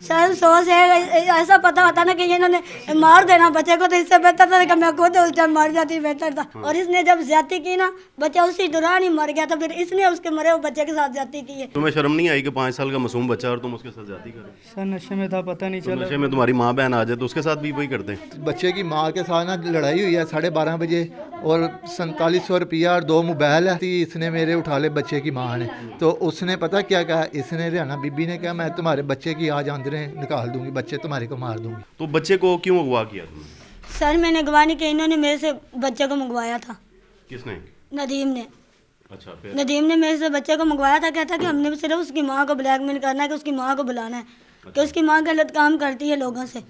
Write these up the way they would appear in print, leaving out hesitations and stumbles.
Sir सोच है ऐसा पता होता ना कि इन्होंने मार देना बच्चे को, तो इससे बेहतर था कि मैं खुद उस टाइम मर जाती, बेहतर था। और इसने जब ज्यादती की ना, बच्चा उसी दौरान ही मर गया, तो फिर इसने उसके मरे हुए बच्चे के साथ ज्यादती की है। तुम्हें शर्म नहीं आई कि 5 साल का मासूम बच्चा और तुम उसके साथ ज्यादती करो? सर नशे में था, पता नहीं तो चला। नशे में तुम्हारी माँ बहन आ जाए तो उसके साथ भी वही करते हैं। बच्चे की माँ के साथ ना लड़ाई हुई है 12:30 बजे, और 4700 रुपया और 2 मोबाइल है। इसने मेरे उठा ले बच्चे की माँ ने, तो उसने पता क्या कहा, इसने रियाना बीबी ने कहा मैं तुम्हारे बच्चे की आज आंदरें निकाल दूंगी, बच्चे तुम्हारे को मार दूंगी। तो बच्चे को क्यों अगवा किया तुमने? सर मैंने गवाही कि इन्होंने मेरे से बच्चे को मंगवाया था। किसने? नदीम ने। अच्छा, फिर? नदीम ने मेरे से बच्चे को मंगवाया था, कहता कि हमने सिर्फ उसकी माँ को ब्लैकमेल करना है, कि उसकी माँ को बुलाना है, कि उसकी माँ गलत काम करती है लोगों से,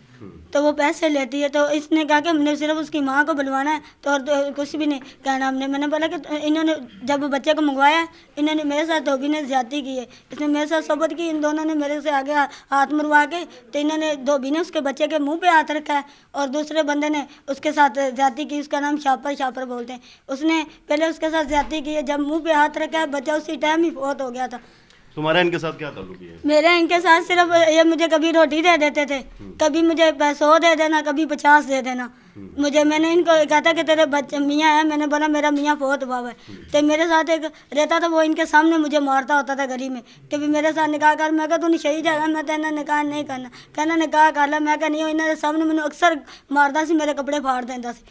तो वो पैसे लेती है। तो इसने कहा कि हमने सिर्फ उसकी माँ को बुलवाना है, तो और तो कुछ भी नहीं कहना हमने। मैंने बोला कि इन्होंने जब बच्चे को मंगवाया, इन्होंने मेरे साथ धोबी ने ज्यादती की है, इसने मेरे साथ सोबत की, इन दोनों ने मेरे से आगे हाथ मरवा के, तो इन्होंने धोबी ने उसके बच्चे के मुंह पे हाथ रखा है, और दूसरे बंदे ने उसके साथ ज्यादती की, उसका नाम शापर बोलते हैं। उसने पहले उसके साथ ज्यादती की है, जब मुँह पे हाथ रखा है, बच्चा उसी टाइम ही फौत हो गया था। तुम्हारा इनके साथ क्या ताल्लुक है? मेरे इनके साथ सिर्फ ये मुझे कभी रोटी दे देते थे, कभी मुझे 100 दे देना, कभी 50 दे देना मुझे। मैंने इनको कहा था कि तेरे बच्चे मियाँ है, मैंने बोला मेरा मियाँ बहुत हुआ है, तो मेरे साथ एक रहता था, वो इनके सामने मुझे मारता होता था गली में, कभी मेरे साथ निकाह कर। मैं कहा तू शहीद है, मैं तेना निकाह नहीं करना, कहना निकाह कर ला। मैं कहा नहीं, इन्होंने सामने मैंने अक्सर मारता सी, मेरे कपड़े फाड़ देता सी।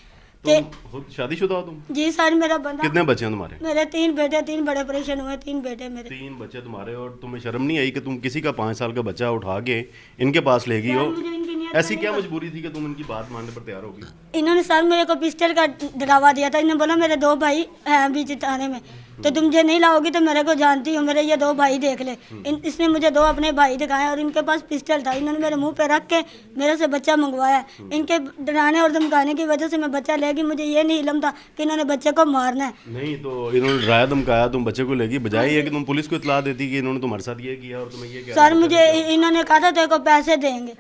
तुम खुद शादीशुदा हो तुम? जी सर, मेरा बंदा। कितने बच्चे हैं तुम्हारे? मेरे 3 बेटे, 3 बड़े ऑपरेशन हुए, 3 बेटे मेरे। 3 बच्चे तुम्हारे, और तुम्हें शर्म नहीं आई कि तुम किसी का 5 साल का बच्चा उठा के इनके पास ले गई हो? मुझे इनकी नीयत ऐसी क्या मजबूरी थी कि तुम इनकी बात मानने पर तैयार होगी? इन्होंने सर मेरे को पिस्टल का डरावा दिया था। इन्होंने बोला मेरे 2 भाई हैं बीच थाने में, तो तुम मुझे नहीं लाओगी तो मेरे को जानती हो, मेरे ये 2 भाई देख ले। इसने मुझे 2 अपने भाई दिखाए, और इनके पास पिस्टल था। इन्होंने मेरे मुंह पे रख के मेरे से बच्चा मंगवाया। इनके डराने और धमकाने की वजह से मैं बच्चा लेगी, मुझे ये नहीं इल्म था कि इन्होंने बच्चे को मारना है। नहीं तो इन्होंने डराया धमकाया, तुम बच्चे को लेगी, बजाय ये कि तुम पुलिस को इतला देती कि इन्होंने तुम्हारे साथ ये किया और तुम्हें ये किया। सर मुझे इन्होंने कहा था तेरे को पैसे देंगे,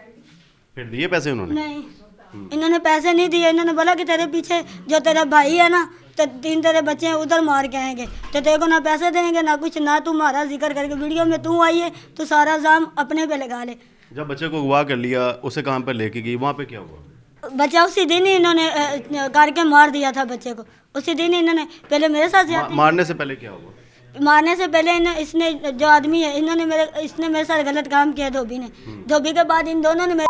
फिर दिए पैसे उन्होंने? नहीं इन्होंने पैसे नहीं दिए। इन्होंने बोला कि तेरे पीछे जो तेरा भाई है ना, तो 3 तेरे बच्चे हैं, उधर मार के आएंगे, तो तेरे को ना पैसे देंगे ना कुछ, ना तू हमारा जिक्र करके वीडियो में तू आई है, तो सारा इल्जाम अपने पे लगा ले। जब बच्चे को अगवा कर लिया, उसे काम पर लेके गई, वहाँ पे क्या हुआ? बच्चा उसी दिन ही इन्होंने करके मार दिया था बच्चे को। उसी दिन ही इन्होंने पहले मेरे साथ मारने से पहले क्या हुआ? मारने से पहले इसने जो आदमी है, इसने मेरे साथ गलत काम किया धोबी ने। धोबी के बाद इन दोनों ने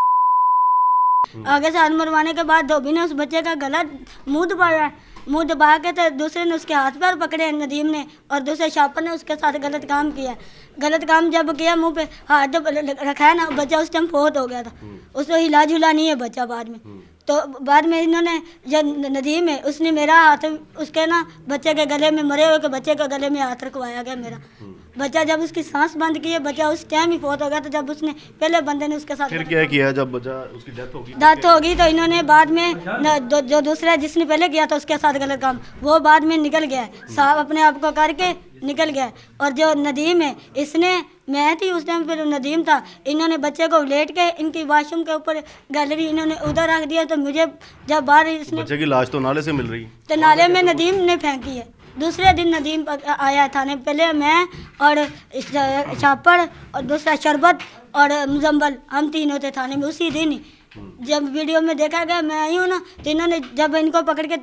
आगे से हाथ मरवाने के बाद धोबी ने उस बच्चे का गला मुंह दबाया। मुंह दबा के तो दूसरे ने उसके हाथ पैर पकड़े, नदीम ने, और दूसरे शापर ने उसके साथ गलत काम किया। गलत काम जब किया, मुंह पे हाथ रखा है ना, बच्चा उस टाइम फौत हो गया था। उसको इलाज उला नहीं है बच्चा बाद में। तो बाद में इन्होंने जो नदीम है, उसने मेरा हाथ उसके ना बच्चे के गले में, मरे हुए के बच्चे के गले में हाथ रखवाया गया मेरा। बच्चा जब उसकी सांस बंद की है, बच्चा उस टाइम ही फौत हो गया था, जब उसने पहले बंदे ने उसके साथ। फिर क्या किया जब बच्चा उसकी डेथ होगी? डेथ होगी तो इन्होंने बाद में जो दूसरा जिसने पहले किया था उसके साथ गलत काम, वो बाद में निकल गया, साहब अपने आप को करके निकल गया। और जो नदीम है, इसने, मैं थी उस टाइम पर, नदीम था, इन्होंने बच्चे को लेट के इनकी वाशरूम के ऊपर गैलरी इन्होंने उधर रख दिया। तो मुझे जब बाहर इसने, बच्चे की लाश तो नाले से मिल रही, तो नाले में नदीम ने फेंकी है। दूसरे दिन नदीम आया थाने, पहले मैं और शापर और दूसरा शरबत और मुजम्बल, हम तीनों थे थाने में उसी दिन ही। जब वीडियो में देखा गया मैं आई हूँ ना, तो इन्होंने जब इनको पकड़ के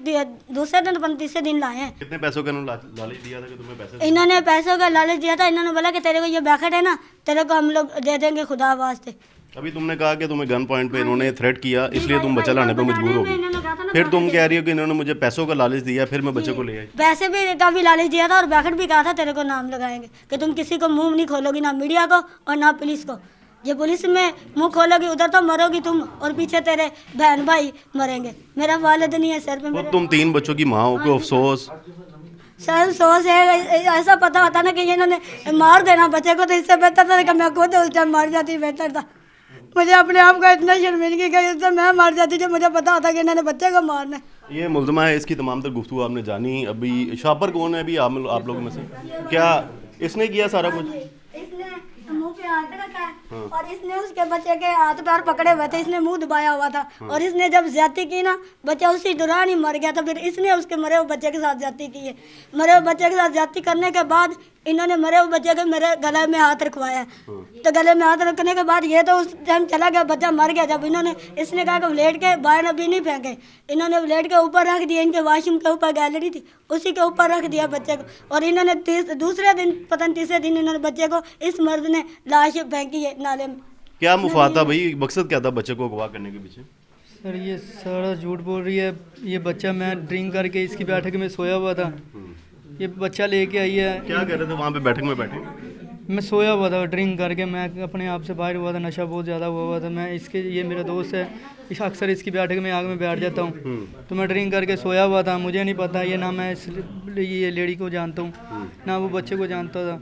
दूसरे दिन अपन तीसरे दिन लाए हैं। कितने पैसों का लालच दिया था कि तुम्हें पैसे? इन्होंने पैसों का लालच दिया था। इन्होंने बोला कि तेरे को ये बैकट है ना, तेरे को हम लोग दे देंगे खुदा वास्ते। अभी तुमने कहा कि तुम्हें गन पॉइंट पे इन्होंने थ्रेट किया, इसलिए तुम बच्चा लाने पे मजबूर हो गई। फिर तुम कह रही हो कि इन्होंने मुझे पैसों का लालच दिया, फिर मैं बच्चे को ले आई। पैसे भी का भी लालच दिया था, और बैकट भी कहा था तेरे को नाम लगाएंगे, कि तुम किसी को मुंह नहीं खोलोगी, ना मीडिया को और ना पुलिस को। ये पुलिस में मुंह खोलोगी उधर तो मरोगी तुम, और पीछे तेरे बहन भाई मरेंगे। मेरा वालिद नहीं है सर पे। तुम 3 बच्चों की माँ हो, को अफसोस? सर सोच है ऐसा पता होता ना कि इन्होंने मार देना बच्चे को, तो इससे बेहतर था कि मैं खुद उस टाइम मर जाती, बेहतर था। मुझे अपने आप का इतना शर्मिंदगी का, इससे मैं मर जाती जब मुझे पता होता कि इन्होंने बच्चे को मारना है। ये मुलजमा है, इसकी तमाम तर गुफ्तगू आपने जानी। अभी शापर कौन है अभी आप लोगों में से? क्या इसने किया सारा कुछ? इसने मुंह पे हाथ रखा है, और इसने उसके बच्चे के हाथ पैर पकड़े हुए थे, इसने मुंह दबाया हुआ था। और इसने जब ज्यादती की ना, बच्चा उसी दौरान ही मर गया था। फिर इसने उसके मरे हुए बच्चे के साथ ज्यादती की है। मरे हुए बच्चे के साथ ज्यादती करने के बाद इन्होंने मरे हुए बच्चे के मेरे गले में हाथ रखवाया। तो गले में हाथ रखने के बाद ये तो उस टाइम चला गया, बच्चा मर गया। जब इन्होंने इसने कहा कि लेट के बाहर अभी नहीं फेंके, इन्होंने लेट के ऊपर रख दिया, इनके वॉशरूम के ऊपर गैलरी थी उसी के ऊपर रख दिया बच्चे को। और इन्होंने दूसरे दिन पता नहीं तीसरे दिन इन्होंने बच्चे को इस मर्द ने लाश फेंकी है नाले में। क्या मुफाद था भाई, मकसद क्या था बच्चे को अगवा करने के पीछे? सर ये सारा झूठ बोल रही है। ये बच्चा, मैं ड्रिंक करके इसकी बैठक में सोया हुआ था, ये बच्चा लेके आई है। क्या कर रहे थे वहाँ पे बैठक में बैठे? मैं सोया हुआ था ड्रिंक करके, मैं अपने आप से बाहर हुआ था, नशा बहुत ज़्यादा हुआ था। मैं इसके, ये मेरा दोस्त है, अक्सर इसकी बैठक में आग में बैठ जाता हूँ। तो मैं ड्रिंक करके सोया हुआ था, मुझे नहीं पता ये ना मैं ये लेडी को जानता हूँ ना वो बच्चे को जानता था।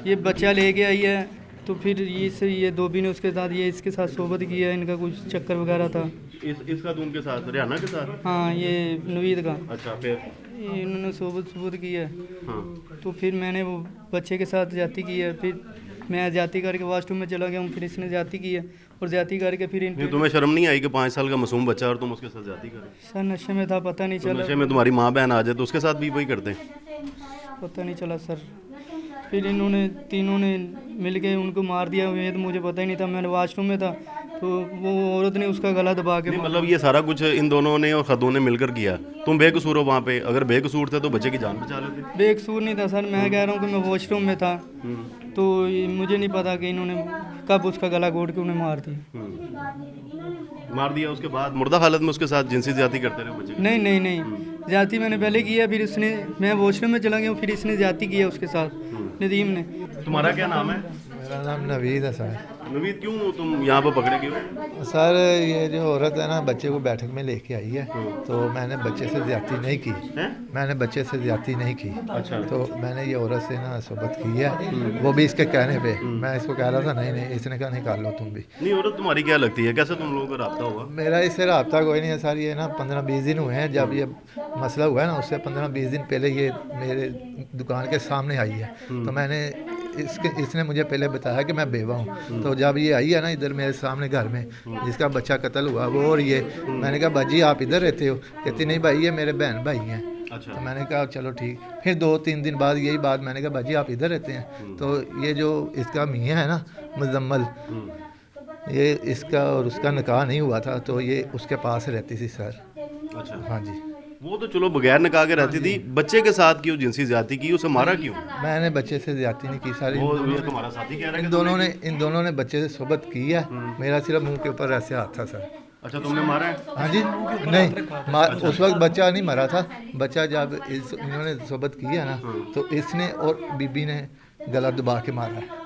ये बच्चा लेके आई है, तो फिर ये धोबी ने उसके साथ, ये इसके साथ सोबत किया, इनका कुछ चक्कर वगैरह था। इसका तो उनके साथ, रियाना के साथ? हाँ, ये नवीद का। अच्छा, फिर इन्होंने सोबत की है। हाँ। तो फिर मैंने वो बच्चे के साथ ज्यादती की है। फिर मैं ज्यादती करके वॉशरूम में चला गया हूँ, फिर इसने ज्यादती की है और ज्यादती करके फिर नहीं, तुम्हें शर्म नहीं आई कि 5 साल का मासूम बच्चा और तुम उसके साथ ज्यादती कर? सर नशे में था, पता नहीं तो चला। नशे में तुम्हारी माँ बहन आ जाए तो उसके साथ भी वही करते हैं? पता नहीं चला सर। फिर इन्होंने तीनों ने मिल के उनको मार दिया। ये तो मुझे पता ही नहीं था, मैंने वॉशरूम में था तो वो औरत ने उसका गला दबा के नहीं, मतलब ये सारा कुछ इन दोनों ने और खदों ने मिलकर किया। तुम बेकसूर हो वहाँ पे, अगर बेकसूर थे तो बच्चे की जान बचा लेते। बेकसूर नहीं था सर, मैं कह रहा हूँ कि मैं वॉशरूम में था तो मुझे नहीं पता कि इन्होंने कब उसका गला घोट के उन्हें मार दिया। मार दिया, उसके बाद मुर्दा हालत में उसके साथ जिनसी ज्यादती करते रहे बच्चे? नहीं नहीं नहीं, ज्यादती मैंने पहले किया, फिर उसने, मैं वॉशरूम में चला गया, फिर इसने ज्यादती किया उसके साथ, नदीम ने। तुम्हारा क्या नाम है? मेरा नाम नवीद है सर। नवीद, क्यों तुम यहाँ पर पकड़े क्यों? सर ये जो औरत है ना, बच्चे को बैठक में लेके आई है, तो मैंने बच्चे से ज्यादती नहीं की। मैंने बच्चे से ज्यादती नहीं की। अच्छा। तो मैंने ये औरत से ना सोबत की है, वो भी इसके कहने पे। मैं इसको कह रहा था नहीं नहीं, इसने कहा निकाल लो तुम भी। नहीं, औरत तुम्हारी क्या लगती है? कैसे तुम लोगों का राब्ता हुआ? मेरा इससे रब्ता कोई नहीं है सर। ये ना 15-20 दिन हुए हैं जब ये मसला हुआ है ना, उससे 15-20 दिन पहले ये मेरे दुकान के सामने आई है। तो मैंने इसने मुझे पहले बताया कि मैं बेवा हूँ। तो जब ये आई है ना इधर मेरे सामने घर में, जिसका बच्चा कत्ल हुआ वो और ये, मैंने कहा बाजी आप इधर रहते हो? कहती नहीं भाई ये मेरे बहन भाई हैं। अच्छा। तो मैंने कहा चलो ठीक। फिर 2-3 दिन बाद यही बात, मैंने कहा बाजी आप इधर रहते हैं? तो ये जो इसका मियाँ है ना मुजम्मल, ये इसका और उसका निकाह नहीं हुआ था, तो ये उसके पास रहती थी सर। अच्छा। हाँ जी। वो तो चलो बगैर निकाह के रहती थी, बच्चे के साथ क्यों जिनसी ज्यादती की? उसे मारा क्यों? मैंने बच्चे से ज्यादती नहीं की सर। वो ये तुम्हारा साथी कह रहा है इन दोनों ने बच्चे से सोबत की है। मेरा सिर्फ मुंह के ऊपर ऐसे हाथ था सर। अच्छा, तुमने मारा है? हाँ जी। नहीं, उस वक्त बच्चा नहीं मरा था। बच्चा जब इन्होंने सोबत की है ना, तो इसने और बीबी ने गला दबा के मारा है।